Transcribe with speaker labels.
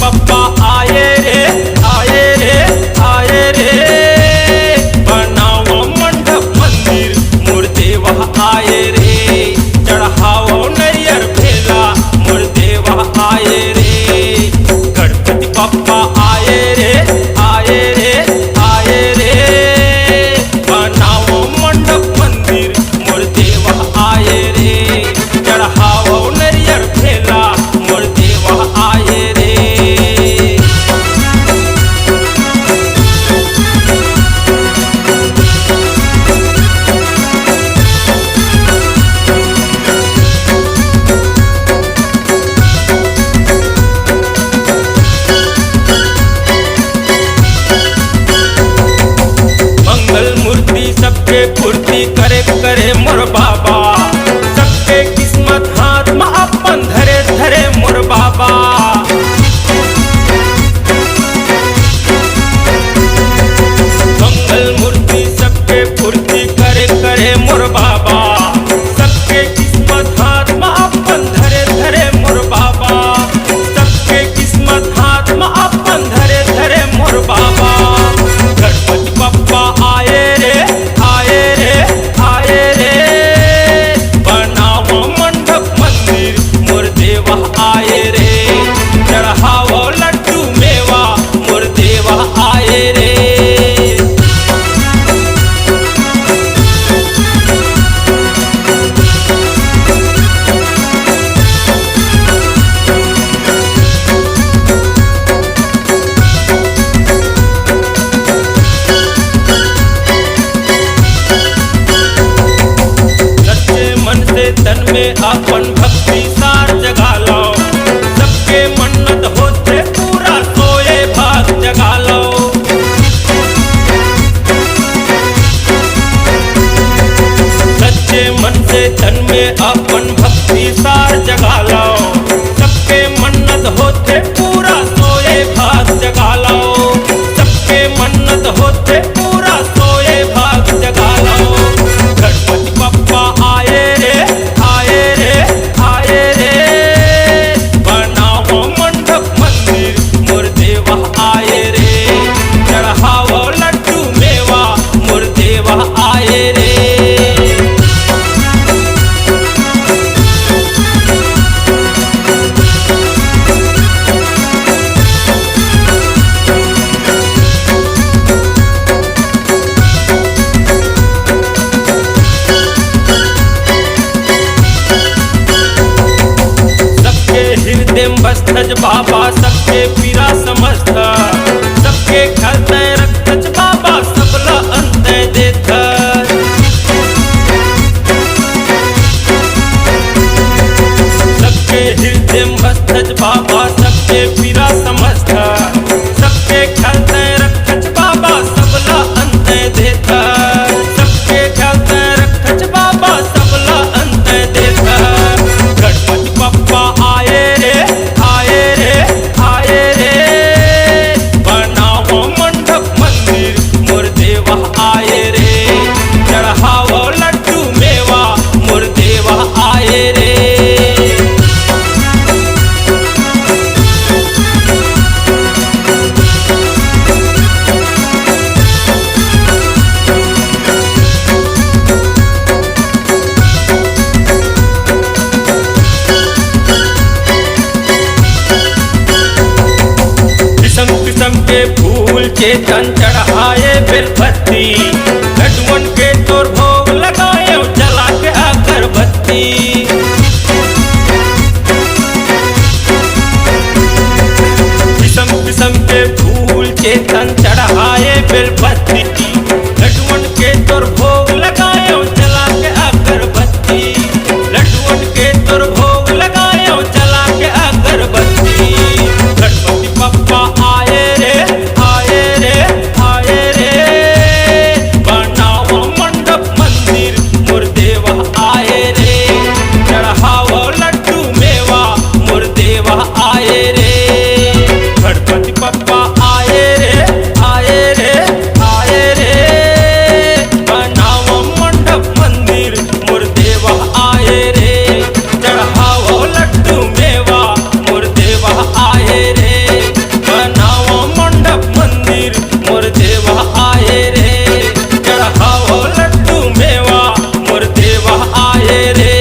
Speaker 1: पप्पा आए रे आए रे आए रे, बनाओ मंडप मंदिर मोर देवा आए रे, चढ़ाओ नरियर भेला मोर देवा आए रे। गणपति पप्पा आए रे आए रे आए रे, बनाओ मंडप मंदिर मोर देवा आए रे, चढ़ाओ नरियर भेला मोर देवा आए रे। मंगल मूर्ति सबके पूर्ति करे करे मोर बाबा, सबके किस्मत हाथ में अपन धरे धरे मोर बाबा। मंगल मूर्ति सबके पूर्ति करे करे मोर बाबा, सबके किस्मत हाथ में अपन धरे धरे मोर बाबा, सबके किस्मत हाथ में अपन धरे धरे मोर बाबा। गणपति पप्पा आए रे आए रे आए रे, बनाओ मंडप मंदिर मोर देवा आए रे, चढ़ाओ लड्डू मेवा मोर देवा आए रे। तन में अपन भक्ति सार जगा लो, सबके मन्नत होते पूरा सोए भाग जगा लो। सच्चे मन से तन में अपन भक्ति सार जगा लो, सबके मन्नत होते पूरा सोए भाग जगा लो, सबके मन्नत होते पूरा सोए भाग जगा लो। गणपति पप्पा आए रे आए रे आए रे, बनाओ मंडप मंदिर मोर देवा आए रे, चढ़ाओ लड्डू मेवा मोर देवा आए रे। हृदय बस्तज बाबा सबके पीरा समझत, सबके खलते रखत बाबा सबला अंत देत। सबके हृदय बस्तज बाबा सबके पीरा समझत, सबके खलते रखत बाबा सबला अंत देत, सबके खलते रखत बाबा सबला अंत देत। गणपति पप्पा आए रे आए रे आए रे, बनाओ मंडप मंदिर मोर देवा आए रे, चढ़ाओ लड्डू मेवा मोर देवा आए रे। किस्म के फूल चेतन चढ़ाए बेलपत्ती, लड्डुअन के तोर भोग लगाए जला के अगरबत्ती। किस्म के फूल चेतन चढ़ाए बेलपत्ती, लड्डुअन के तोर भोग लगाए जला के अगरबत्ती, लड्डुअन के तोर भोग लगाए जला के अगरबत्ती। गणपति पप्पा आए रे आए रे आए रे, बनाओ मंडप मंदिर मोर देवा आए रे, चढ़ाओ लड्डू मेवा मोर देवा आए रे। गणपति पप्पा आए रे आए रे आए रे